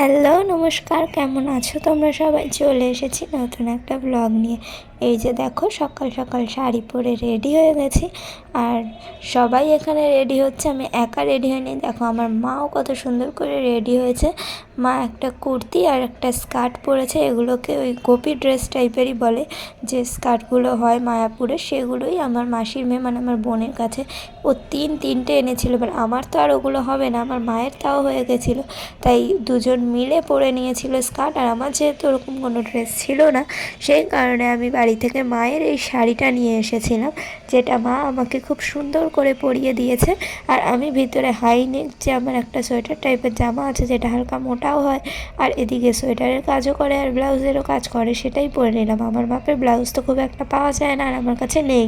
Hello নমস্কার, কেমন আছো তোমরা সবাই? চলে এসেছি নতুন একটা ব্লগ নিয়ে। এই যে দেখো, সকাল সকাল শাড়ি পরে রেডি হয়ে গেছি। আর সবাই এখানে রেডি হচ্ছে, আমি একা রেডি হইনি। দেখো আমার মাও কত সুন্দর করে রেডি হয়েছে। মা একটা কুর্তি আর একটা স্কার্ট পরেছে, এগুলোকে ওই গোপী ড্রেস টাইপেরই বলে, যে স্কার্টগুলো হয় মায়াপুরে, সেগুলোই আমার মাসির মেয়ে মানে আমার বোনের কাছে ও তিনটে এনেছিল। এবার আমার তো আর ওগুলো হবে না, আমার মায়ের তাও হয়ে গেছিলো, তাই দুজন মিলে পরে নিয়েছিল স্কার্ট। আর আমার যেহেতু ওরকম কোনো ড্রেস ছিল না, সেই কারণে আমি বাড়ি থেকে মায়ের এই শাড়িটা নিয়ে এসেছিলাম, যেটা মা আমাকে খুব সুন্দর করে পরিয়ে দিয়েছে। আর আমি ভিতরে হাই নেক যে আমার একটা সোয়েটার টাইপের জামা আছে, যেটা হালকা মোটাও হয় আর এদিকে সোয়েটারের কাজও করে আর ব্লাউজেরও কাজ করে, সেটাই পরে নিলাম। আমার মাপের ব্লাউজ তো খুব একটা পাওয়া যায় না আর আমার কাছে নেই,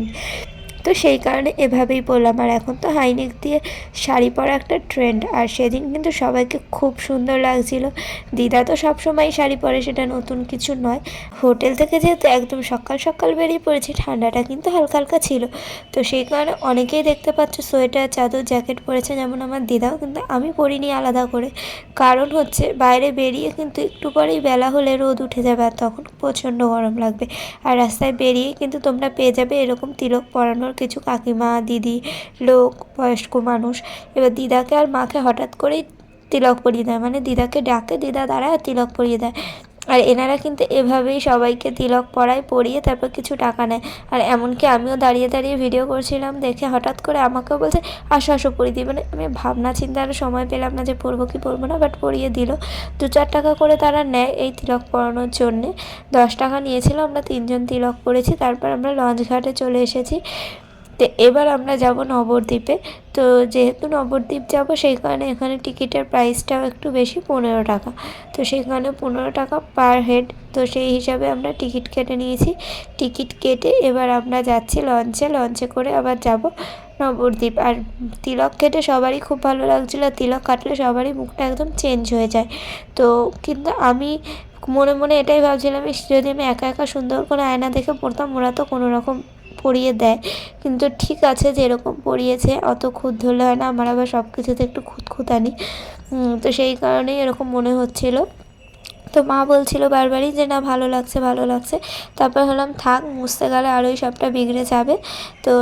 তো সেই কারণে এভাবেই পরলাম। আর এখন তো হাইনেক দিয়ে শাড়ি পরা একটা ট্রেন্ড, আর সেদিন কিন্তু সবাইকে খুব সুন্দর লাগছিল। দিদা তো সবসময় শাড়ি পরে, সেটা নতুন কিছু নয়। হোটেল থেকে যেহেতু একদম সকাল সকাল বেরিয়ে পড়েছি, ঠান্ডাটা কিন্তু হালকা হালকা ছিল, তো সেই কারণে অনেকেই দেখতে পাচ্ছ সোয়েটার চাদর জ্যাকেট পরেছে, যেমন আমার দিদাও, কিন্তু আমি পরিনি আলাদা করে। কারণ হচ্ছে বাইরে বেরিয়ে কিন্তু একটু পরেই বেলা হলে রোদ উঠে যাবে আর তখন প্রচণ্ড গরম লাগবে। আর রাস্তায় বেরিয়ে কিন্তু তোমরা পেয়ে যাবে এরকম তিলক পরানোর কিছু কাকিমা দিদি লোক, বয়স্ক মানুষ। এবার দিদাকে আর মাকে হঠাৎ করেই তিলক পরিয়ে দেয়, মানে দিদাকে ডাকে, দিদা দাঁড়ায় আর তিলক পরিয়ে দেয়। আর এনারা কিন্তু এভাবেই সবাইকে তিলক পরায়, পরিয়ে তারপর কিছু টাকা নেয়। আর এমনকি আমিও দাঁড়িয়ে দাঁড়িয়ে ভিডিও করছিলাম, দেখে হঠাৎ করে আমাকেও বলছে আসো আসো পরিয়ে দিই। মানে আমি ভাবনা চিন্তার সময় পেলাম না যে পরবো কি পরবো না, বাট পরিয়ে দিল। 2-4 টাকা করে তারা নেয় এই তিলক পরানোর জন্যে। 10 টাকা নিয়েছিল, আমরা 3জন তিলক পরেছি। তারপর আমরা লঞ্চ ঘাটে চলে এসেছি। তো এবার আমরা যাব নবদ্বীপে। তো যেহেতু নবদ্বীপ যাব, সেই কারণে এখানে টিকিটের প্রাইসটাও একটু বেশি, 15 টাকা। তো সেইখানে 15 টাকা পার হেড, তো সেই হিসাবে আমরা টিকিট কেটে নিয়েছি। টিকিট কেটে এবার আমরা যাচ্ছি লঞ্চে করে আবার যাব নবদ্বীপ। আর তিলক কেটে সবারই খুব ভালো লাগছিলো, তিলক কাটলে সবারই মুখটা একদম চেঞ্জ হয়ে যায়। তো কিন্তু আমি মনে মনে এটাই ভাবছিলাম, যদি আমি একা একা সুন্দর করে আয়না দেখে পড়তাম, ওরা তো কোনো রকম পরিয়ে দেয়, কিন্তু ঠিক আছে যেরকম পরিয়েছে, অত খুঁত ধরলে হয় না, আমার আবার সব কিছুতে একটু খুঁতখুঁতানি, তো সেই কারণেই এরকম মনে হচ্ছিলো। তো মা বলছিল বারবারই যে না ভালো লাগছে ভালো লাগছে। তারপর হলাম থাক, মুছতে গেলে আরোই সবটা বিগড়ে যাবে। তো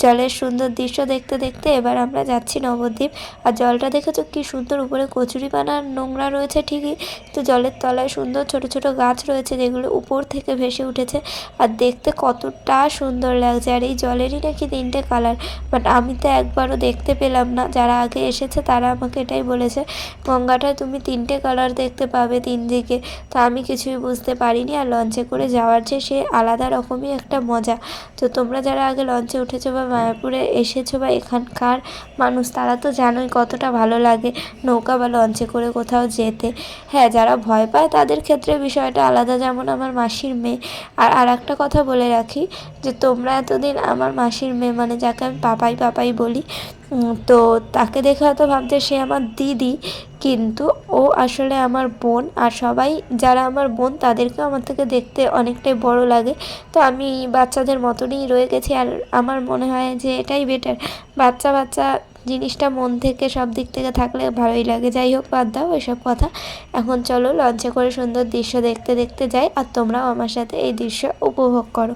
জলের সুন্দর দৃশ্য দেখতে দেখতে এবার আমরা যাচ্ছি নবদ্বীপ। আর জলটা দেখেছো কি সুন্দর, উপরে কচুরিপানা নোংরা রয়েছে ঠিকই, তো জলের তলায় সুন্দর ছোট ছোট গাছ রয়েছে, যেগুলো উপর থেকে ভেসে উঠেছে। আর দেখতে কতটা সুন্দর লাগছে। আর এই জলেরই নাকি 3টে কালার, বাট আমি তো একবারও দেখতে পেলাম না। যারা আগে এসেছে তারা আমাকে এটাই বলেছে, গঙ্গাটায় তুমি 3টে কালার দেখতে পাবে 3 দিকে। তো আমি কিছুই বুঝতে পারিনি। আর লঞ্চে করে যাওয়ার যে সে আলাদা রকমই একটা মজা। তো তোমরা যারা আগে লঞ্চে উঠেছো বা মায়াপুরে এসেছো বা এখানকার মানুষ, তারা তো জানোই কতটা ভালো লাগে নৌকা বা লঞ্চে করে কোথাও যেতে। হ্যাঁ, যারা ভয় পায় তাদের ক্ষেত্রে বিষয়টা আলাদা, যেমন আমার মাসির মেয়ে। আর একটা কথা বলে রাখি, যে তোমরা এতদিন আমার মাসির মেয়ে মানে যাকে আমি পাপাই পাপাই বলি, তো তাকে দেখে হয়তো ভাবতে সে আমার দিদি, কিন্তু ও আসলে আমার বোন। আর সবাই যারা আমার বোন তাদেরকেও আমার থেকে দেখতে অনেকটাই বড় লাগে। তো আমি বাচ্চাদের মতনই রয়ে গেছি। আর আমার মনে হয় যে এটাই বেটার, বাচ্চা বাচ্চা জিনিসটা মন থেকে সব দিক থেকে থাকলে ভালোই লাগে। যাই হোক, বাদ দাও এসব কথা। এখন চলো লঞ্চে করে সুন্দর দৃশ্য দেখতে দেখতে যাই, আর তোমরাও আমার সাথে এই দৃশ্য উপভোগ করো।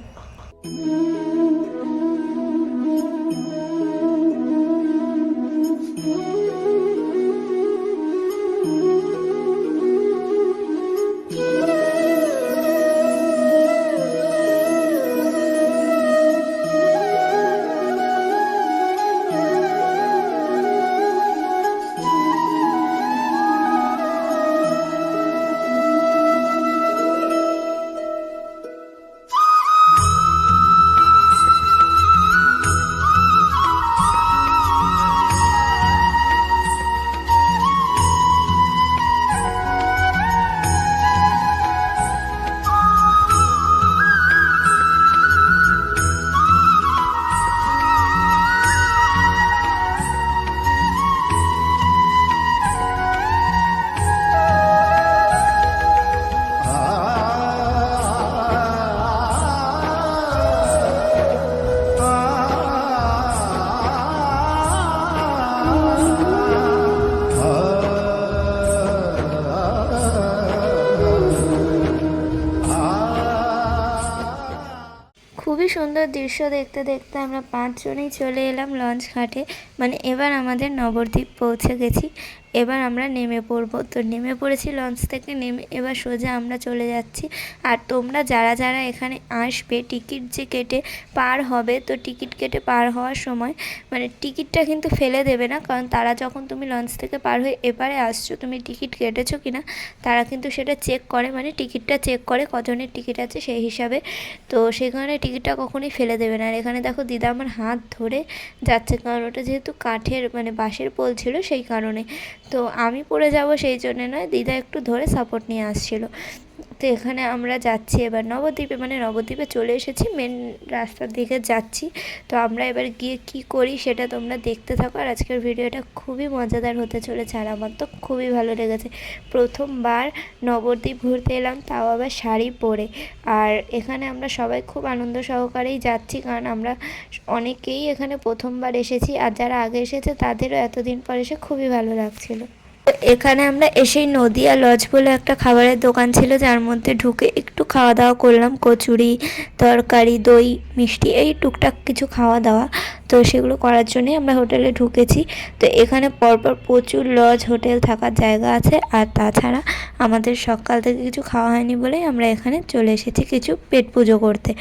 সুন্দর দৃশ্য দেখতে দেখতে আমরা 5 জনেই চলে এলাম লঞ্চ ঘাটে। মানে এবার আমাদের নবদ্বীপ পৌঁছে গেছি। এবার আমরা নেমে পড়বো। তো নেমে পড়েছি লঞ্চ থেকে নেমে, এবার সোজা আমরা চলে যাচ্ছি। আর তোমরা যারা যারা এখানে আসবে, টিকিট যে কেটে পার হবে, তো টিকিট কেটে পার হওয়ার সময় মানে টিকিটটা কিন্তু ফেলে দেবে না, কারণ তারা যখন তুমি লঞ্চ থেকে পার হয়ে এপারে আসছো, তুমি টিকিট কেটেছো কিনা তারা কিন্তু সেটা চেক করে, মানে টিকিটটা চেক করে কজনের টিকিট আছে সেই হিসাবে। তো সেখানে টিকিটটা কখনোই ফেলে দেবে না। আর এখানে দেখো দিদা আমার হাত ধরে যাচ্ছে, কারণ ওটা যেহেতু কাঠের মানে বাঁশের পোল ছিল সেই কারণে। তো আমি পড়ে যাব সেই জন্যে নয়, দিদা একটু ধরে সাপোর্ট নিয়ে আসছিল। তো এখানে আমরা যাচ্ছি এবার নবদ্বীপে, মানে নবদ্বীপে চলে এসেছি, মেন রাস্তার দিকে যাচ্ছি। তো আমরা এবার গিয়ে কি করি সেটা তোমরা দেখতে থাকো। আর আজকের ভিডিওটা খুবই মজাদার হতে চলেছে, আর আমার তো খুবই ভালো লেগেছে। প্রথমবার নবদ্বীপ ঘুরতে এলাম, তাও আবার শাড়ি পরে। আর এখানে আমরা সবাই খুব আনন্দ সহকারেই যাচ্ছি, কারণ আমরা অনেকেই এখানে প্রথমবার এসেছি, আর যারা আগে এসেছে তাদেরও এতদিন পর এসে খুবই ভালো লাগছিল। এখানে আমরা এসেই নদিয়া লজ বলে একটা খাবারের দোকান ছিল, যার মধ্যে ঢুকে একটু খাওয়া দাওয়া করলাম, কচুরি, তরকারি, দই, মিষ্টি, এই টুকটাক কিছু খাওয়া দাওয়া। তো সেগুলো করার জন্যই আমরা হোটেলে ঢুকেছি। তো এখানে পরপর প্রচুর লজ, হোটেল, থাকার জায়গা আছে। আর তাছাড়া আমাদের সকাল থেকে কিছু খাওয়া হয়নি বলেই আমরা এখানে চলে এসেছি কিছু পেট পুজো করতে।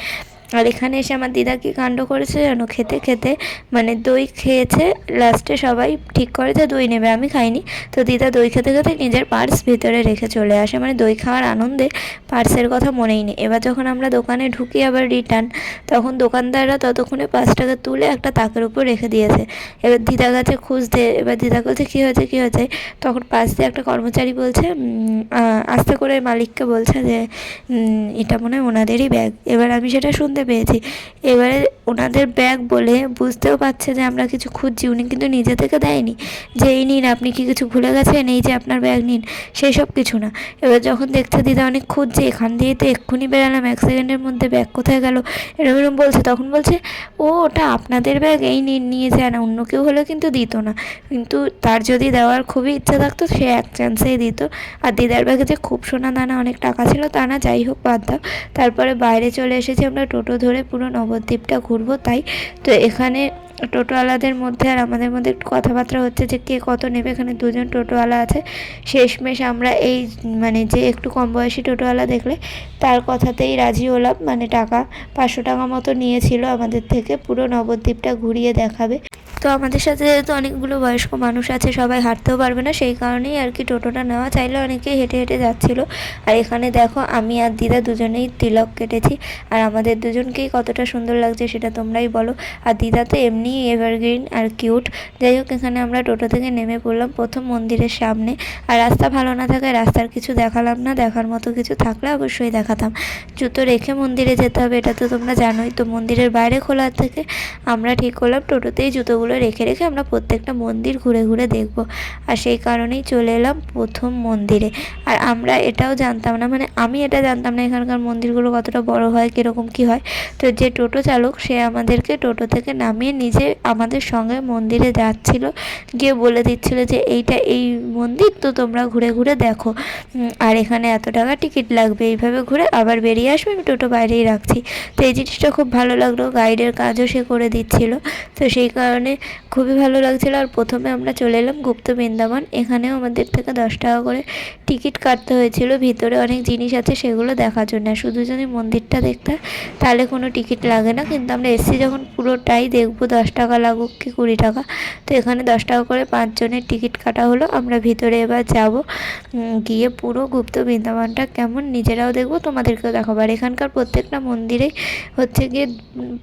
আর এখানে এসে আমার দিদা কী কাণ্ড করেছে জানো, খেতে খেতে মানে দই খেয়েছে, লাস্টে সবাই ঠিক করেছে দই নেবে, আমি খাইনি। তো দিদা দই খেতে খেতে নিজের পার্স ভিতরে রেখে চলে আসে, মানে দই খাওয়ার আনন্দে পার্সের কথা মনেই নেই। এবার যখন আমরা দোকানে ঢুকি আবার রিটার্ন, তখন দোকানদাররা ততক্ষণে 5 টাকা তুলে একটা তাকের উপর রেখে দিয়েছে। এবার দিদা কাছে খুঁজতে, এবার দিদা বলছে কী হয়েছে কী হয়েছে, তখন পাশ দিয়ে একটা কর্মচারী বলছে, আস্তে করে মালিককে বলছে যে এটা মনে হয় ওনাদেরই ব্যাগ। এবার আমি সেটা শুনতে পেয়েছি। এবারে ওনাদের ব্যাগ বলে বুঝতেও পারছে যে আমরা কিছু খুঁজছি, উনি কিন্তু নিজে থেকে দেয়নি যে এই নিন আপনি কি কিছু ভুলে গেছেন, এই যে আপনার ব্যাগ নিন, সেই সব কিছু না। এবার যখন দেখছে দিদা অনেক খুঁজছে, এখান দিয়েই তো এক্ষুনি বেরালাম, 1 সেকেন্ডের মধ্যে ব্যাগ কোথায় গেল এরকম এরকম বলছে, তখন বলছে ও ওটা আপনাদের ব্যাগ, এই নিন নিয়ে যান। অন্য কেউ হলে কিন্তু দিত না, কিন্তু তার যদি দেওয়ার খুবই ইচ্ছা থাকতো সে এক চান্সেই দিত। আর দিদার ব্যাগে যে খুব সোনা দানা অনেক টাকা ছিল তা না, যাই হোক বাদ দাও। তারপরে বাইরে চলে এসেছি আমরা টোটো ধরে পুরো নবদ্বীপটা ঘুরবো তাই। তো এখানে টোটোওয়ালাদের মধ্যে আর আমাদের মধ্যে একটু কথাবার্তা হচ্ছে যে কে কত নেবে। এখানে 2জন টোটোওয়ালা আছে। শেষমেশ আমরা এই মানে যে একটু কম বয়সী টোটোওয়ালা দেখলে তার কথাতেই রাজি হলাম, মানে টাকা 500 টাকা মতো নিয়েছিল আমাদের থেকে, পুরো নবদ্বীপটা ঘুরিয়ে দেখাবে। তো আমাদের সাথে যেহেতু অনেকগুলো বয়স্ক মানুষ আছে, সবাই হাঁটতেও পারবে না, সেই কারণেই আর কি টোটোটা নেওয়া, চাইলে অনেকেই হেঁটে হেঁটে যাচ্ছিলো। আর এখানে দেখো আমি আর দিদা দুজনেই তিলক কেটেছি, আর আমাদের দুজনকেই কতটা সুন্দর লাগছে সেটা তোমরাই বলো। আর দিদা তো এমনি এভারগ্রিন আর কিউট। যাই হোক, এখানে আমরা টোটো থেকে নেমে পড়লাম প্রথম মন্দিরের সামনে। আর রাস্তা ভালো না থাকায় রাস্তার কিছু দেখালাম না, দেখার মতো কিছু থাকলে অবশ্যই দেখাতাম। জুতো রেখে মন্দিরে যেতে হবে, এটা তো তোমরা জানোই। তো মন্দিরের বাইরে খোলা থেকে আমরা ঠিক করলাম টোটোতেই জুতোগুলো রেখে রেখে আমরা প্রত্যেকটা মন্দির ঘুরে ঘুরে দেখব। আর সেই কারণেই চলে এলাম প্রথম মন্দিরে। আর আমরা এটাও জানতাম না, মানে আমি এটা জানতাম না এখানকার মন্দিরগুলো কতটা বড় হয়, কীরকম কী হয়। তো যে টোটো চালক সে আমাদেরকে টোটো থেকে নামিয়ে নিজে আমাদের সঙ্গে মন্দিরে যাচ্ছিল, গিয়ে বলে দিচ্ছিল যে এইটা এই মন্দির, তো তোমরা ঘুরে ঘুরে দেখো, আর এখানে এত টাকা টিকিট লাগবে, এইভাবে ঘুরে আবার বেরিয়ে আসবে, আমি টোটো বাইরেই রাখছি। তো এই জিনিসটা খুব ভালো লাগলো, গাইডের কাজও সে করে দিচ্ছিল। তো সেই কারণে খুবই ভালো লাগছিলো। আর প্রথমে আমরা চলে এলাম গুপ্ত বৃন্দাবন। এখানেও আমাদের থেকে 10 টাকা করে টিকিট কাটতে হয়েছিল, ভিতরে অনেক জিনিস আছে সেগুলো দেখার জন্য। শুধু যদি মন্দিরটা দেখতে তাহলে কোনো টিকিট লাগে না, কিন্তু আমরা এসছি যখন পুরোটাই দেখবো, 10 টাকা লাগুক কি 20 টাকা। তো এখানে 10 টাকা করে 5 জনের টিকিট কাটা হলো। আমরা ভিতরে এবার যাব, গিয়ে পুরো গুপ্ত বৃন্দাবনটা কেমন নিজেরাও দেখবো, তোমাদেরকেও দেখাবো। আর এখানকার প্রত্যেকটা মন্দিরেই হচ্ছে গিয়ে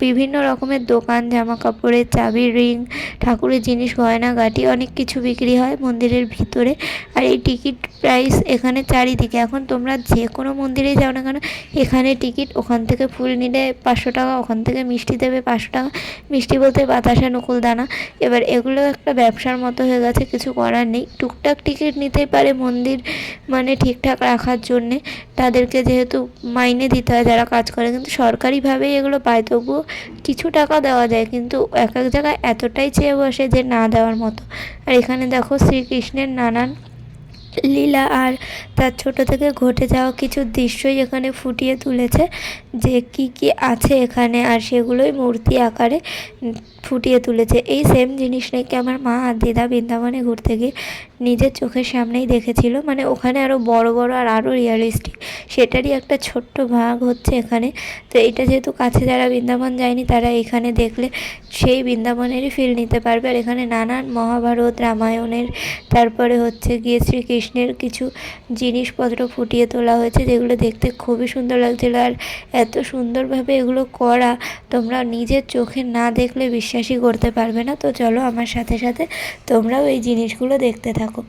বিভিন্ন রকমের দোকান, জামা কাপড়ের, চাবি, রিং, ঠাকুরের জিনিস, গয়নাগাটি, অনেক কিছু বিক্রি হয় মন্দিরের ভিতরে। আর এই টিকিট প্রাইস এখানে চারিদিকে, এখন তোমরা যে কোনো মন্দিরেই যাও না কেন এখানে টিকিট, ওখান থেকে ফুল নিলে 500 টাকা, ওখান থেকে মিষ্টি দেবে 500 টাকা। মিষ্টি বলতে বাতাসা, নকুল দানা। এবার এগুলো একটা ব্যবসার মতো হয়ে গেছে, কিছু করার নেই। টুকটাক টিকিট নিতেই পারে মন্দির মানে ঠিকঠাক রাখার জন্যে, তাদেরকে যেহেতু মাইনে দিতে হয় যারা কাজ করে, কিন্তু সরকারিভাবেই এগুলো পায়, তবুও কিছু টাকা দেওয়া যায়, কিন্তু এক এক জায়গায় এতটাই চেয়ে বসে যে না দেওয়ার মতো। আর এখানে দেখো শ্রীকৃষ্ণের নানান লীলা আর তার ছোট থেকে ঘটে যাওয়া কিছু দৃশ্যই এখানে ফুটিয়ে তুলেছে, যে কি কি আছে এখানে, আর সেগুলোই মূর্তি আকারে ফুটিয়ে তুলেছে। এই সেম জিনিস নাকি আমার মা আর দিদা বৃন্দাবনে ঘুরতে গিয়ে নিজের চোখের সামনেই দেখেছিল। মানে ওখানে আরও বড় বড় আর আরও রিয়েলিস্টিক, সেটারই একটা ছোট্ট ভাগ হচ্ছে এখানে। তো এটা যেহেতু কাছে যারা বৃন্দাবন যায়নি তারা এখানে দেখলে সেই বৃন্দাবনেরই ফিল নিতে পারবে। আর এখানে নানান মহাভারত, রামায়ণের, তারপরে হচ্ছে গিয়ে শ্রীকৃষ্ণের কিছু জিনিসপত্র ফুটিয়ে তোলা হয়েছে, যেগুলো দেখতে খুবই সুন্দর লাগছিল। আর এত সুন্দরভাবে এগুলো করা, তোমরা নিজের চোখে না দেখলে বিশ্বাসই করতে পারবে না। তো চলো আমার সাথে সাথে তোমরাও এই জিনিসগুলো দেখতে থাকো।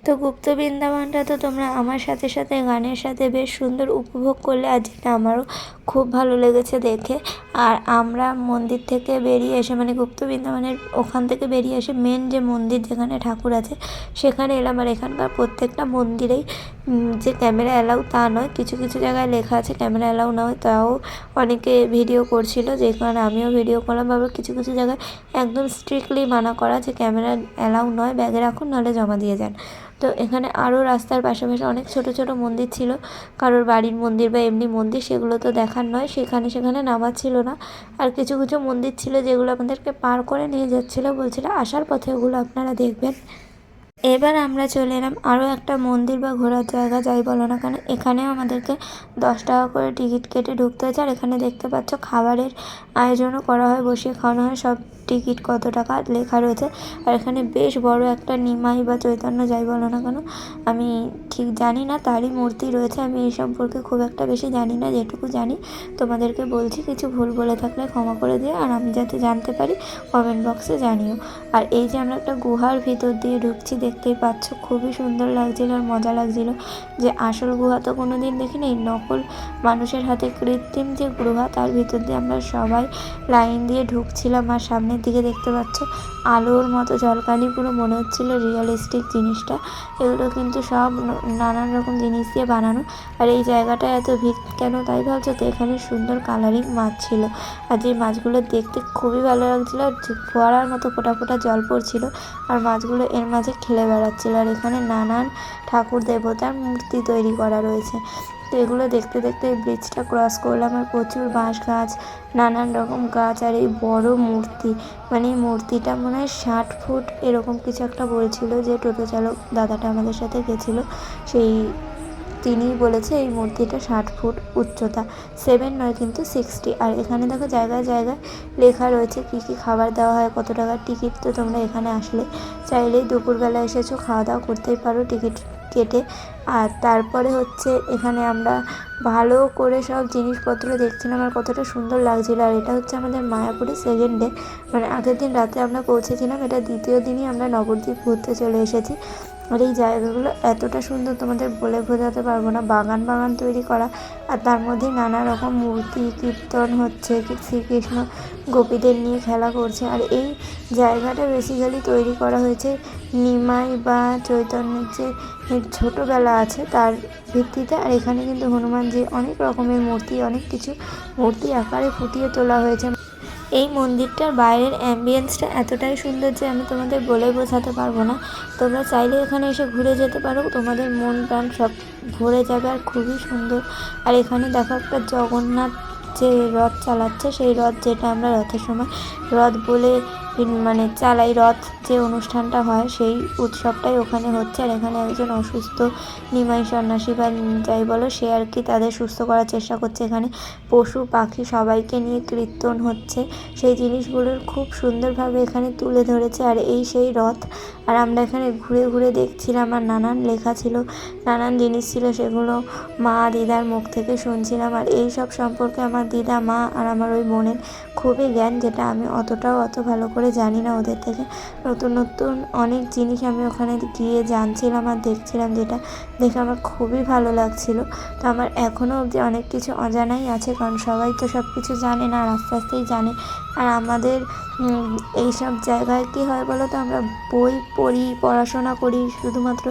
তো গুপ্ত বৃন্দাবনটা তো তোমরা আমার সাথে সাথে গানের সাথে বেশ সুন্দর উপভোগ করলে, আর যেটা আমারও খুব ভালো লেগেছে দেখে। আর আমরা মন্দির থেকে বেরিয়ে এসে, মানে গুপ্ত বৃন্দাবনের ওখান থেকে বেরিয়ে এসে মেন যে মন্দির যেখানে ঠাকুর আছে সেখানে এলাম। আর এখানকার প্রত্যেকটা মন্দিরেই যে ক্যামেরা অ্যালাউ তা নয়, কিছু কিছু জায়গায় লেখা আছে ক্যামেরা অ্যালাউ নয়, তাও অনেকে ভিডিও করছিল, যে কারণে আমিও ভিডিও করলাম। আবার কিছু কিছু জায়গায় একদম স্ট্রিক্টলি মানা করা যে ক্যামেরা অ্যালাউ নয়, ব্যাগে রাখুন নাহলে জমা দিয়ে যান। তো এখানে আরও রাস্তার পাশাপাশি অনেক ছোট ছোট মন্দির ছিল, কারোর বাড়ির মন্দির বা এমনি মন্দির, সেগুলো তো দেখার নয়, সেখানে নামার ছিল না। আর কিছু কিছু মন্দির ছিল যেগুলো আমাদেরকে পার করে নিয়ে যাচ্ছিলো, বলছিল আসার পথে ওগুলো আপনারা দেখবেন। এবার আমরা চলে এলাম আরও একটা মন্দির বা ঘোরার জায়গা যাই বলো না কেন, এখানেও আমাদেরকে 10 টাকা করে টিকিট কেটে ঢুকতে হয়েছে। আর এখানে দেখতে পাচ্ছ খাবারের আয়োজনও করা হয়, বসিয়ে খাওয়ানো হয়, সব টিকিট কত টাকা লেখা রয়েছে। আর এখানে বেশ বড় একটা নিমাই বা চৈতন্য যাই বলো না কেন, আমি ঠিক জানি না, তারই মূর্তি রয়েছে। আমি এই সম্পর্কে খুব একটা বেশি জানি না, যেটুকু জানি তোমাদেরকে বলছি, কিছু ভুল বলে থাকলে ক্ষমা করে দিও, আর আমি যাতে জানতে পারি কমেন্ট বক্সে জানিও। আর এই যে আমরা একটা গুহার ভিতর দিয়ে ঢুকছি, দেখতেই পাচ্ছ, খুবই সুন্দর লাগছিল আর মজা লাগছিল। যে আসল গুহা তো কোনো দিন দেখিনি, নকল মানুষের হাতে কৃত্রিম যে গুহা, তার ভিতর দিয়ে আমরা সবাই লাইন দিয়ে ঢুকছিলাম। আর সামনের দিকে দেখতে পাচ্ছ আলোর মতো ঝলকানি, পুরো মনে হচ্ছিল রিয়েলিস্টিক জিনিসটা। এগুলো কিন্তু সব নানান রকম জিনিস দিয়ে বানানো। আর এই জায়গাটা এত ভিড় কেন তাই ভাবছো তো, এখানে সুন্দর কালারিং মাছ ছিল, আর যে মাছগুলো দেখতে খুবই ভালো লাগছিলো, আর ফোয়ারার মতো ফোঁটা ফোঁটা জল পড়ছিল, আর মাছগুলো এর মাঝে খেলে বেড়াচ্ছিলো। আর এখানে নানান ঠাকুর দেবতার মূর্তি তৈরি করা রয়েছে। তো এগুলো দেখতে দেখতে এই ব্রিজটা ক্রস করলাম, আর প্রচুর বাঁশ গাছ, নানান রকম গাছ, আর এই বড় মূর্তি, মানে এই মূর্তিটা মনে হয় 60 ফুট এরকম কিছু একটা বলছিল যে টোটো চালক দাদাটা আমাদের সাথে গেছিলো, সেই তিনিই বলেছে এই মূর্তিটা 60 ফুট উচ্চতা, 7 নয় কিন্তু 60। আর এখানে দেখো জায়গায় জায়গায় লেখা রয়েছে কী কী খাবার দেওয়া হয়, কত টাকার টিকিট। তো তোমরা এখানে আসলে চাইলেই দুপুরবেলা এসেছো খাওয়া দাওয়া করতেই পারো টিকিট কেটে। আর তারপরে হচ্ছে এখানে আমরা ভালো করে সব জিনিসপত্র দেখছিলাম আর কতটা সুন্দর লাগছিলো। আর এটা হচ্ছে আমাদের মায়াপুরে সেকেন্ড ডে, মানে আগের দিন রাতে আমরা পৌঁছেছিলাম, এটা দ্বিতীয় দিনই আমরা নবদ্বীপ ঘুরতে চলে এসেছি। আর এই জায়গাগুলো এতটা সুন্দর তোমাদের বলে বোঝাতে পারবো না, বাগান বাগান তৈরি করা, আর তার মধ্যে নানা রকম মূর্তি কীর্তন হচ্ছে, শ্রীকৃষ্ণ গোপীদের নিয়ে খেলা করছে। আর এই জায়গাটা বেসিক্যালি তৈরি করা হয়েছে নিমাই বা চৈতন্যের যে ছোটোবেলা আছে তার ভিত্তিতে। আর এখানে কিন্তু হনুমানজির অনেক রকমের মূর্তি, অনেক কিছু মূর্তি আকারে ফুটিয়ে তোলা হয়েছে। এই মন্দিরটার বাইরের অ্যাম্বিয়েন্সটা এতটাই সুন্দর যে আমি তোমাদের বলে বোঝাতে পারবো না। তোমরা চাইলে এখানে এসে ঘুরে যেতে পারো, তোমাদের মন প্রাণ সব ভরে যাবে, আর খুবই সুন্দর। আর এখানে দেখো একটা জগন্নাথ যে রথ চালাচ্ছে, সেই রথ যেটা আমরা রথের সময় রথ বলে মানে চালাই, রথ যে অনুষ্ঠানটা হয় সেই উৎসবটাই ওখানে হচ্ছে। আর এখানে একজন অসুস্থ নিমাই সন্ন্যাসী বা যাই বলো সে আর কি তাদের সুস্থ করার চেষ্টা করছে। এখানে পশু পাখি সবাইকে নিয়ে কীর্তন হচ্ছে, সেই জিনিসগুলোর খুব সুন্দরভাবে এখানে তুলে ধরেছে। আর এই সেই রথ, আর আমরা এখানে ঘুরে ঘুরে দেখছিলাম, আর নানান লেখা ছিল, নানান জিনিস ছিল, সেগুলো মা দিদার মুখ থেকে শুনছিলাম। আর এই সব সম্পর্কে আমার দিদা, মা আর আমার ওই বোনের খুবই জ্ঞান, যেটা আমি অত ভালো করে জানি না ওদের থেকে। নতুন নতুন অনেক জিনিস আমি ওখানে গিয়ে জানছিলাম আর দেখছিলাম, যেটা দেখে আমার খুবই ভালো লাগছিল। তো আমার এখনও অবধি অনেক কিছু অজানাই আছে, কারণ সবাই তো সব কিছু জানে না, আর আস্তে আস্তেই জানে। আর আমাদের এইসব জায়গায় কী হয় বলো তো, আমরা বই পড়ি, পড়াশোনা করি শুধুমাত্র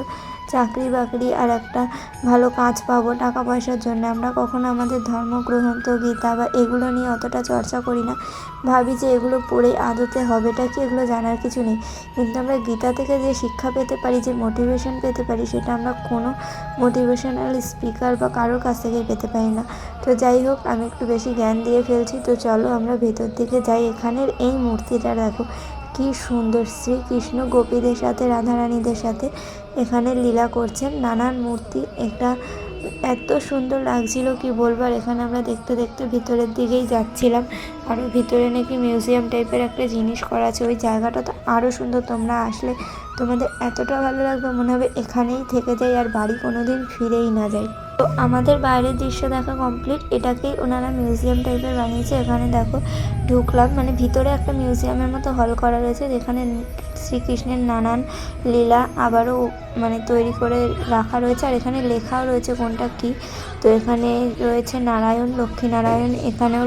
চাকরি বাকরি আর একটা ভালো কাজ পাবো টাকা পয়সার জন্য। আমরা কখনো আমাদের ধর্মগ্রন্থ গীতা বা এগুলো নিয়ে অতটা চর্চা করি না, ভাবি যে এগুলো পড়ে আদতে হবেটা কি, এগুলো জানার কিছু নেই। কিন্তু আমরা গীতা থেকে যে শিক্ষা পেতে পারি, যে মোটিভেশন পেতে পারি, সেটা আমরা কোনো মোটিভেশনাল স্পিকার বা কারোর কাছ থেকেই পেতে পারি না। তো যাই হোক, আমি একটু বেশি জ্ঞান দিয়ে ফেলছি, তো চলো আমরা ভেতর দিকে যাই। এখানের এই মূর্তিটা দেখো কি সুন্দর, শ্রীকৃষ্ণ গোপীদের সাথে রাধারানীদের সাথে এখানে লীলা করছেন, নানান মূর্তি, এটা এত সুন্দর লাগছিল কি বলবো। আর এখানে আমরা দেখতে দেখতে ভিতরের দিকেই যাচ্ছিলাম, আরও ভিতরে নাকি মিউজিয়াম টাইপের একটা জিনিস করা আছে, ওই জায়গাটা তো আরও সুন্দর। তোমরা আসলে তোমাদের এতটা ভালো লাগবে, মনে হবে এখানেই থেকে যাই আর বাড়ি কোনো দিন ফিরেই না যাই। তো আমাদের বাইরের দৃশ্য দেখা কমপ্লিট, এটাকেই ওনারা মিউজিয়াম টাইপের বানিয়েছে। এখানে দেখো ঢুকলাম, মানে ভিতরে একটা মিউজিয়ামের মতো হল করা রয়েছে, যেখানে শ্রীকৃষ্ণের নানান লীলা আবারও মানে তৈরি করে রাখা রয়েছে। আর এখানে লেখাও রয়েছে কোনটা কি। তো এখানে রয়েছে নারায়ণ, লক্ষ্মীনারায়ণ, এখানেও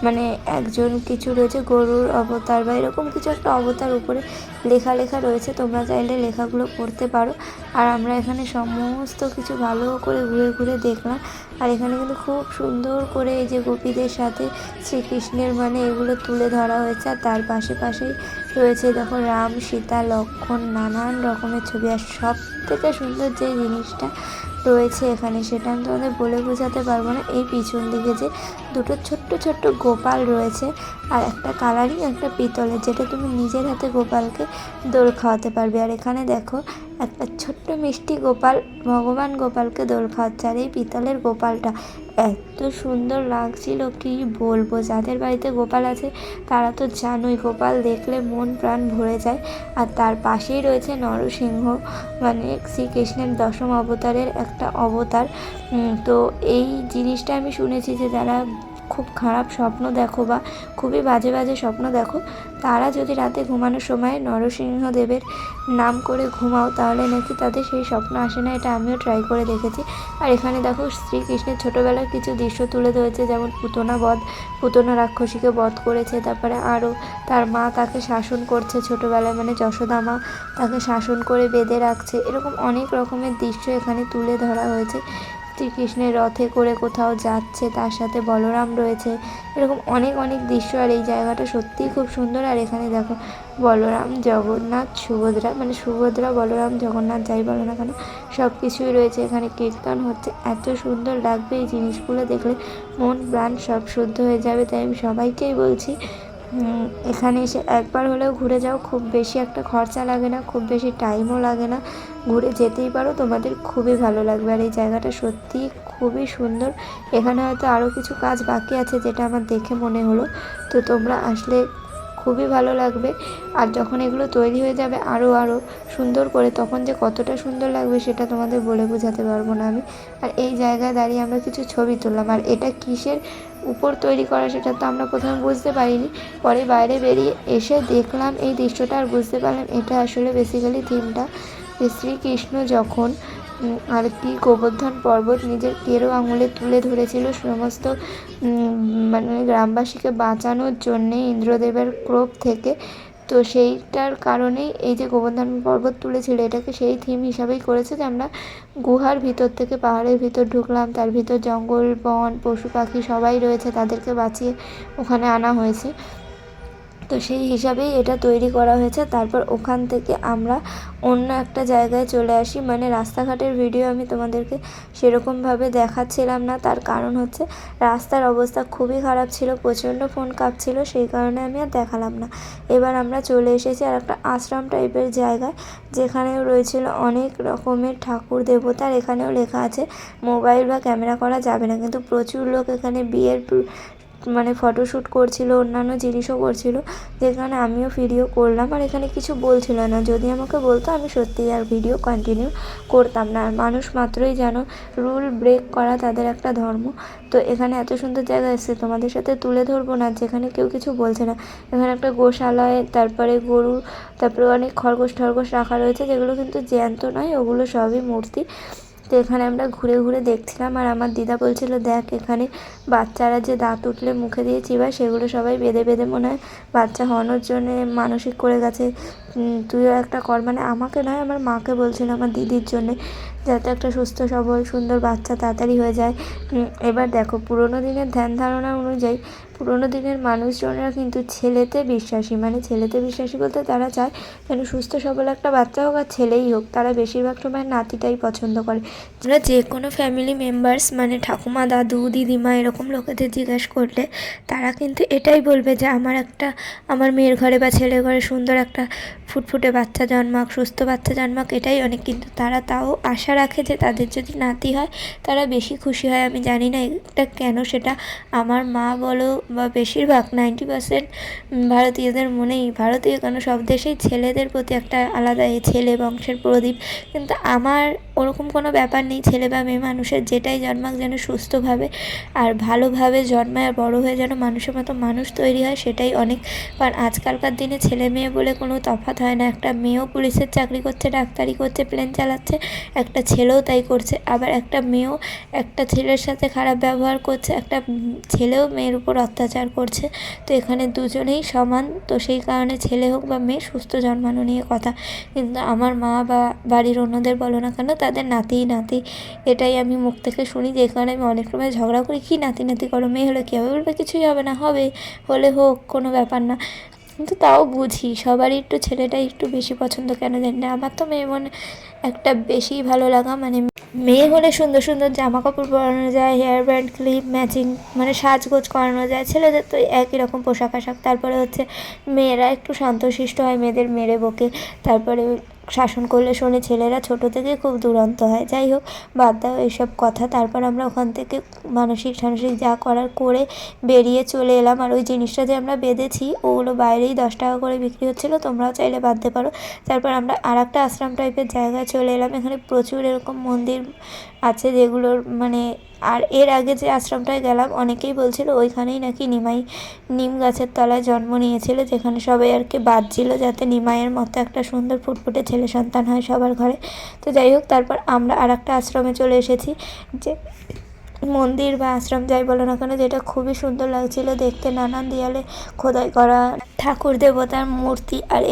মানে একজন কিছু রয়েছে, গরুর অবতার বা এরকম কিছু একটা অবতার উপরে লেখা রয়েছে। তোমরা চাইলে লেখাগুলো পড়তে পারো। আর আমরা এখানে সমস্ত কিছু ভালো করে ঘুরে ঘুরে দেখলাম। আর এখানে কিন্তু খুব সুন্দর করে এই যে গোপীদের সাথে শ্রীকৃষ্ণের মানে এগুলো তুলে ধরা হয়েছে। আর তার পাশেই রয়েছে দেখো রাম, সীতা, লক্ষ্মণ, নানান রকমের ছবি। আর সব থেকে সুন্দর যে জিনিসটা রয়েছে এখানে, সেটা আমি তোমাদের বলে বোঝাতে পারবো না। এই পিছন দিকে যে দুটো ছোট্ট ছোট্ট গোপাল রয়েছে, আর একটা কালারিং একটা পিতলের, যেটা তুমি নিজের হাতে গোপালকে দোল খাওয়াতে পারবে। আর এখানে দেখো একটা ছোট্ট মিষ্টি গোপাল, ভগবান গোপালকে দোল খাওয়াচ্ছে। আর এই পিতলের গোপালটা এত সুন্দর লাগছিল কি বলবো। যাদের বাড়িতে গোপাল আছে তারা তো জানোই, গোপাল দেখলে মন প্রাণ ভরে যায়। আর তার পাশেই রয়েছে নরসিংহ, মানে শ্রীকৃষ্ণের দশম অবতারের একটা অবতার। তো এই জিনিসটা আমি শুনেছি যে যারা খুব খারাপ স্বপ্ন দেখো বা খুবই বাজে স্বপ্ন দেখো, তারা যদি রাতে ঘুমানোর সময় নরসিংহদেবের নাম করে ঘুমাও, তাহলে নাকি তাদের সেই স্বপ্ন আসে না। এটা আমিও ট্রাই করে দেখেছি। আর এখানে দেখো শ্রীকৃষ্ণের ছোটোবেলার কিছু দৃশ্য তুলে ধরেছে, যেমন পুতনা রাক্ষসীকে বধ করেছে, তারপরে আরও তার মা তাকে শাসন করছে ছোটোবেলায়, মানে যশোদা মা তাকে শাসন করে বেঁধে রাখছে, এরকম অনেক রকমের দৃশ্য এখানে তুলে ধরা হয়েছে। শ্রীকৃষ্ণের রথে করে কোথাও যাচ্ছে, তার সাথে বলরাম রয়েছে, এরকম অনেক অনেক দৃশ্য। আর এই জায়গাটা সত্যিই খুব সুন্দর। আর এখানে দেখো বলরাম, জগন্নাথ, সুভদ্রা, মানে সুভদ্রা, বলরাম, জগন্নাথ যাই বলো না কেন সব কিছুই রয়েছে। এখানে কীর্তন হচ্ছে, এত সুন্দর লাগবে এই জিনিসগুলো দেখলে, মন প্রাণ সব শুদ্ধ হয়ে যাবে। তাই আমি সবাইকেই বলছি এখানে এসে একবার হলেও ঘুরে যাও। খুব বেশি একটা খরচা লাগে না, খুব বেশি টাইমও লাগে না, ঘুরে যেতেই পারো, তোমাদের খুবই ভালো লাগবে। আর এই জায়গাটা সত্যিই খুবই সুন্দর। এখানে হয়তো আরও কিছু কাজ বাকি আছে যেটা আমার দেখে মনে হলো, তো তোমরা আসলে খুবই ভালো লাগবে। আর যখন এগুলো তৈরি হয়ে যাবে আরও আরও সুন্দর করে, তখন যে কতটা সুন্দর লাগবে সেটা তোমাদের বলে বোঝাতে পারবো না আমি। আর এই জায়গায় দাঁড়িয়ে আমরা কিছু ছবি তুললাম। আর এটা কিসের উপর তৈরি করা সেটা তো আমরা প্রথমে বুঝতে পারিনি, পরে বাইরে বেরিয়ে এসে দেখলাম এই দৃশ্যটা, আর বুঝতে পারলাম এটা আসলে বেসিক্যালি থিমটা যে শ্রীকৃষ্ণ যখন আর কি গোবর্ধন পর্বত নিজের কেরো আঙুলে তুলে ধরেছিল সমস্ত মানে গ্রামবাসীকে বাঁচানোর জন্যে ইন্দ্রদেবের ক্রোধ থেকে। তো সেইটার কারণেই এই যে গোবর্ধন পর্বত তুলেছিল, এটাকে সেই থিম হিসাবেই করেছে যে আমরা গুহার ভিতর থেকে পাহাড়ের ভিতর ঢুকলাম, তার ভিতর জঙ্গল, বন, পশু পাখি সবাই রয়েছে, তাদেরকে বাঁচিয়ে ওখানে আনা হয়েছে। তো সেই হিসাবেই এটা তৈরি করা হয়েছে। তারপর ওখান থেকে আমরা অন্য একটা জায়গায় চলে আসি, মানে রাস্তাঘাটের ভিডিও আমি তোমাদেরকে সেরকমভাবে দেখাচ্ছিলাম না, তার কারণ হচ্ছে রাস্তার অবস্থা খুবই খারাপ ছিল, প্রচণ্ড ফোন কাঁপছিল, সেই কারণে আমি আর দেখালাম না। এবার আমরা চলে এসেছি আর একটা আশ্রম টাইপের জায়গায়, যেখানেও রয়েছিল অনেক রকমের ঠাকুর দেবতার। এখানেও লেখা আছে মোবাইল বা ক্যামেরা করা যাবে না, কিন্তু প্রচুর লোক এখানে বিয়ের মানে ফটোশ্যুট করছিল, অন্যান্য জিনিসও করছিল, যেখানে আমিও ভিডিও করলাম। আর এখানে কিছু বলছিল না, যদি আমাকে বলতো আমি সত্যিই আর ভিডিও কন্টিনিউ করতাম না। আর মানুষ মাত্রই যেন রুল ব্রেক করা তাদের একটা ধর্ম। তো এখানে এত সুন্দর জায়গা এসেছে, তোমাদের সাথে তুলে ধরবো না যেখানে কেউ কিছু বলছে না। এখানে একটা গোশালায় তারপরে গরু, তারপরে অনেক খরগোশ টরগোশ রাখা রয়েছে, যেগুলো কিন্তু জ্যান্ত নয়, ওগুলো সবই মূর্তি। তো এখানে আমরা ঘুরে ঘুরে দেখছিলাম। আর আমার দিদা বলছিল দেখ এখানে বাচ্চারা যে দাঁত উঠলে মুখে দিয়ে চিবায়, সেগুলো সবাই বেঁধে বেঁধে মনে হয় বাচ্চা হওয়ানোর জন্যে মানসিক করে গেছে, তুইও একটা কর। মানে আমাকে নয়, আমার মাকে বলছিল, আমার দিদির জন্যে, যাতে একটা সুস্থ সবল সুন্দর বাচ্চা তাড়াতাড়ি হয়ে যায়। এবার দেখো পুরোনো দিনের ধ্যান ধারণা অনুযায়ী পুরোনো দিনের মানুষজনরা কিন্তু ছেলেতে বিশ্বাসী, মানে ছেলেতে বিশ্বাসী বলতে তারা চায় যেন সুস্থ সবল একটা বাচ্চা হোক, আর ছেলেই হোক, তারা বেশিরভাগ সময় নাতিটাই পছন্দ করে। আমরা যে কোনো ফ্যামিলি মেম্বার্স মানে ঠাকুমা, দাদু, দিদিমা এরকম লোকেদের জিজ্ঞেস করলে তারা কিন্তু এটাই বলবে যে আমার মেয়ের ঘরে বা ছেলের ঘরে সুন্দর একটা ফুটফুটে বাচ্চা জন্মাক, সুস্থ বাচ্চা জন্মাক, এটাই অনেক। কিন্তু তারা তাও আশা রাখে যে তাদের যদি নাতি হয় তারা বেশি খুশি হয়। আমি জানি না এটা কেন, সেটা আমার মা বলো বা বেশিরভাগ 90% ভারতীয়দের মনেই, ভারতীয় কেন সব দেশেই ছেলেদের প্রতি একটা আলাদা ছেলে বংশের প্রদীপ। কিন্তু আমার ওরকম কোনো ব্যাপার নেই, ছেলে বা মেয়ে মানুষের যেটাই জন্মাক যেন সুস্থভাবে আর ভালোভাবে জন্মায়, আর বড়ো হয়ে যেন মানুষের মতো মানুষ তৈরি হয়, সেটাই অনেক। কারণ আজকালকার দিনে ছেলে মেয়ে বলে কোনো তফাৎ হয় না। একটা মেয়েও পুলিশের চাকরি করছে, ডাক্তারি করছে, প্লেন চালাচ্ছে, একটা ছেলেও তাই করছে। আবার একটা মেয়েও একটা ছেলের সাথে খারাপ ব্যবহার করছে, একটা ছেলেও মেয়ের উপর অত্যাচার করছে। তো এখানে দুজনেই সমান। তো সেই কারণে ছেলে হোক বা মেয়ে, সুস্থ জন্মানো নিয়ে কথা। কিন্তু আমার মা বা বাড়ির অন্যদের বলো না কেন, তাদের নাতি নাতি এটাই আমি মুখ থেকে শুনি, যে কারণে আমি অনেক সময় ঝগড়া করি, কি নাতি নাতি করো, মেয়ে হলে কী হবে, বলবে কিছুই হবে না, হবে হলে হোক, কোনো ব্যাপার না। কিন্তু তাও বুঝি সবারই একটু ছেলেটাই একটু বেশি পছন্দ, কেন জানি না। আমার তো মেয়ে মনে একটা বেশিই ভালো লাগা, মানে মেয়ে হলে সুন্দর সুন্দর জামা কাপড় পরানো যায়, হেয়ার ব্যান্ড, ক্লিপ, ম্যাচিং, মানে সাজগোজ করানো যায়। ছেলেদের তো একই রকম পোশাক আশাক। তারপরে হচ্ছে মেয়েরা একটু শান্তশিষ্ট হয়, মেয়েদের মেরে বকে, তারপরে শাসন করলে শোনে। ছেলেরা ছোটো থেকে খুব দুরন্ত হয়। যাই হোক, বাদ দাও এইসব কথা। তারপর আমরা ওখান থেকে মানসিক টানসিক যা করার করে বেরিয়ে চলে এলাম। আর ওই জিনিসটা যে আমরা বেঁধেছি ওগুলো বাইরেই 10 টাকা করে বিক্রি হচ্ছিলো, তোমরাও চাইলে বাঁধতে পারো। তারপর আমরা আর একটা আশ্রম টাইপের জায়গায় চলে এলাম। এখানে প্রচুর এরকম মন্দির আছে যেগুলোর মানে, আর এর আগে যে আশ্রমটায় গেলাম অনেকেই বলছিল ওইখানেই নাকি নিম গাছের তলায় জন্ম নিয়েছিল, যেখানে সবাই আর কি বাঁধছিল যাতে নিমাইয়ের মতো একটা সুন্দর ফুটফুটে ছেলে সন্তান হয় সবার ঘরে। তো যাই হোক, তারপর আমরা আর একটা আশ্রমে চলে এসেছি, যে মন্দির বা আশ্রম যাই বলো না কেন, যেটা খুবই সুন্দর লাগছিল দেখতে। নানান দেয়ালে খোদাই করা ঠাকুর দেবতার মূর্তি। আর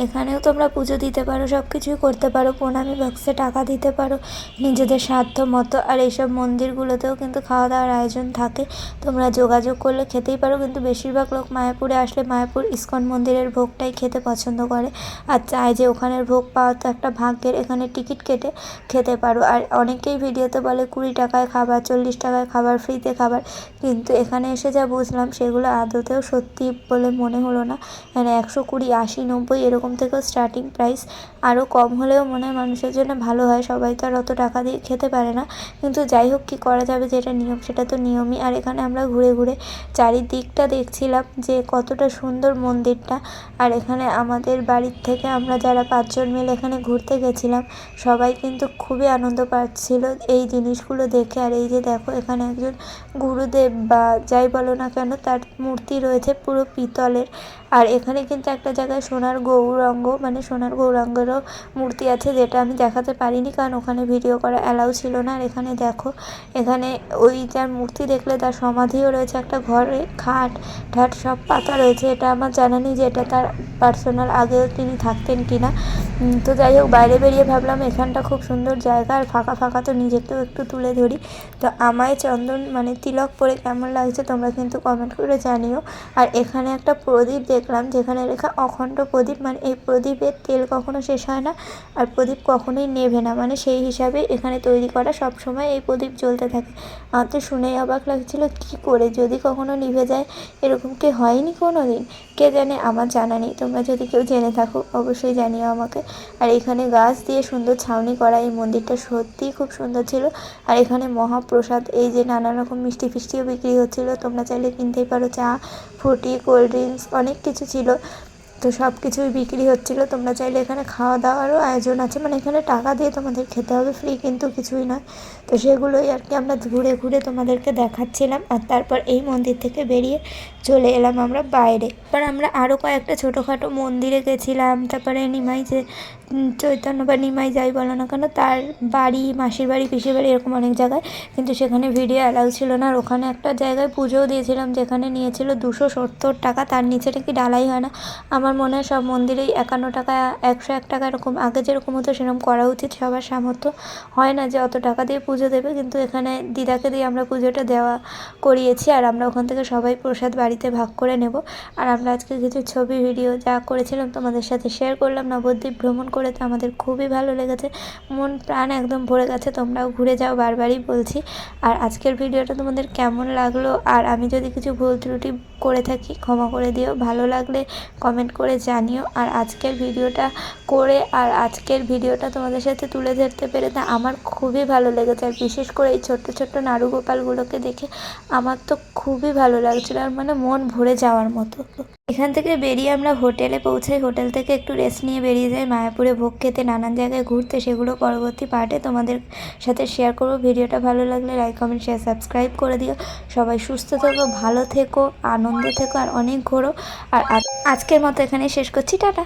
এখানেও তোমরা পুজো দিতে পারো, সব কিছুই করতে পারো, প্রণামী বক্সে টাকা দিতে পারো নিজেদের সাধ্য মতো। আর এইসব মন্দিরগুলোতেও কিন্তু খাওয়া দাওয়ার আয়োজন থাকে, তোমরা যোগাযোগ করলে খেতেই পারো। কিন্তু বেশিরভাগ লোক মায়াপুরে আসলে মায়াপুর ইস্কন মন্দিরের ভোগটাই খেতে পছন্দ করে আর চায় যে ওখানের ভোগ পাওয়া তো একটা ভাগ্যের। এখানে টিকিট কেটে খেতে পারো। আর অনেকেই ভিডিওতে বলে 20 টাকায় খাবার, 40 টাকায় খাবার, ফ্রিতে খাবার, কিন্তু এখানে এসে যা বুঝলাম সেগুলো আদতেও সত্যি বলে মনে হলো না। মানে 120, 80, 90 এরকম থেকেও স্টার্টিং প্রাইস। আরও কম হলেও মনে হয় মানুষের জন্য ভালো হয়, সবাই তো আর অত টাকা দিয়ে খেতে পারে না। কিন্তু যাই হোক, কী করা যাবে, যেটা নিয়ম সেটা তো নিয়মই। আর এখানে আমরা ঘুরে ঘুরে চারিদিকটা দেখছিলাম যে কতটা সুন্দর মন্দিরটা। আর এখানে আমাদের বাড়ির থেকে আমরা যারা 5 জন মিলে এখানে ঘুরতে গেছিলাম সবাই কিন্তু খুবই আনন্দ পাচ্ছিল এই জিনিসগুলো দেখে। আর এই যে দেখো, এখানে একজন গুরুদেব বা যাই বলো না কেন তার মূর্তি রয়েছে পুরো পিতলের। আর এখানে কিন্তু একটা জায়গায় সোনার গৌরাঙ্গ, মানে সোনার গৌরাঙ্গেরও মূর্তি আছে, যেটা আমি দেখাতে পারিনি কারণ ওখানে ভিডিও করা অ্যালাউ ছিল না। আর এখানে দেখো, এখানে ওই যার মূর্তি দেখলে তার সমাধিও রয়েছে, একটা ঘরে খাট ঠাট সব পাতা রয়েছে। এটা আমার জানা নেই যে এটা তার পার্সোনাল আগেও তিনি থাকতেন কিনা। তো যাই হোক, বাইরে বেরিয়ে ভাবলাম এখানটা খুব সুন্দর জায়গা আর ফাঁকা ফাঁকা, তো নিজেকেও একটু তুলে ধরি। তো আমায় চন্দন মানে তিলক পরে কেমন লাগছে তোমরা কিন্তু কমেন্ট করে জানিও। আর এখানে একটা প্রদীপ দেখলাম যেখানে লেখা অখণ্ড প্রদীপ, মানে এই প্রদীপের তেল কখনো শেষ হয় না আর প্রদীপ কখনোই নেভে না, মানে সেই হিসাবে এখানে তৈরি করা, সব সময় এই প্রদীপ জ্বলতে থাকে। আমার তো শুনেই অবাক লাগছিল, কী করে যদি কখনো নিভে যায়, এরকম কি হয়নি কোনো দিন? কে জানে, আমার জানা নেই। তোমরা যদি কেউ জেনে থাকো অবশ্যই জানিও আমাকে। আর এখানে গাছ দিয়ে সুন্দর ছাউনি করা এই মন্দিরটা সত্যিই খুব সুন্দর ছিল। আর এখানে মহাপ্রসাদ, এই যে নানা রকম মিষ্টি ফিষ্টিও বিক্রি হচ্ছিলো, তোমরা চাইলে কিনতেই পারো। চা, ফ্রুটি, কোল্ড ড্রিঙ্কস অনেক কিছু ছিল, তো সব কিছুই বিক্রি হচ্ছিলো। তোমরা চাইলে এখানে খাওয়া দাওয়ারও আয়োজন আছে, মানে এখানে টাকা দিয়ে তোমাদের খেতে হবে, ফ্রি কিন্তু কিছুই নয়। তো সেগুলোই আর কি আমরা ঘুরে ঘুরে তোমাদেরকে দেখাচ্ছিলাম। আর তারপর এই মন্দির থেকে বেরিয়ে চলে এলাম আমরা বাইরে। এবার আমরা আরও কয়েকটা ছোটোখাটো মন্দিরে গেছিলাম। তারপরে নিমাই, যে চৈতন্য বা নিমাই যাই বলো না কেন, তার বাড়ি, মাসির বাড়ি, পিসির বাড়ি, এরকম অনেক জায়গায়, কিন্তু সেখানে ভিডিও অ্যালাউ ছিল না। আর ওখানে একটা জায়গায় পুজোও দিয়েছিলাম যেখানে নিয়েছিল 270 টাকা, তার নিচে নাকি ডালাই হয় না। আমার মনে হয় সব মন্দিরেই 51 টাকা, 101 টাকা এরকম, আগে যেরকম হতো সেরকম করা উচিত। সবার সামর্থ্য হয় না যে অত টাকা দিয়ে পুজো দেবে, কিন্তু এখানে দিদাকে দিয়ে আমরা পুজোটা দেওয়া করিয়েছি। আর আমরা ওখান থেকে সবাই প্রসাদ বাড়িতে ভাগ করে নেব। আর আমরা আজকে কিছু ছবি ভিডিও যা করেছিলাম তোমাদের সাথে শেয়ার করলাম। নবদ্বীপ ভ্রমণ করে তো আমাদের খুবই ভালো লেগেছে, মন প্রাণ একদম ভরে গেছে। তোমরাও ঘুরে যাও, বারবারই বলছি। আর আজকের ভিডিওটা তোমাদের কেমন লাগলো, আর আমি যদি কিছু ভুল ত্রুটি করে থাকি ক্ষমা করে দিও, ভালো লাগলে কমেন্ট করে জানিও। আর আজকের ভিডিওটা তোমাদের সাথে তুলে ধরতে পেরে তা আমার খুবই ভালো লেগেছে। আর বিশেষ করে এই ছোট্ট ছোট্ট নাড়ু গোপালগুলোকে দেখে আমার তো খুবই ভালো লাগছিলো, আর মানে মন ভরে যাওয়ার মতো। এখান থেকে বেরিয়ে আমরা হোটেলে পৌঁছাই, হোটেল থেকে একটু রেস্ট নিয়ে বেরিয়ে যাই মায়াপুরে ভোগ খেতে, নানান জায়গায় ঘুরতে। সেগুলো পরবর্তী পার্টে তোমাদের সাথে শেয়ার করবো। ভিডিওটা ভালো লাগলে লাইক, কমেন্ট, শেয়ার, সাবস্ক্রাইব করে দিও। সবাই সুস্থ থেকো, ভালো থেকো, আনন্দে থেকো, আর অনেক ঘোরো। আর আজকের মতো এখানে শেষ করছি, টাটা।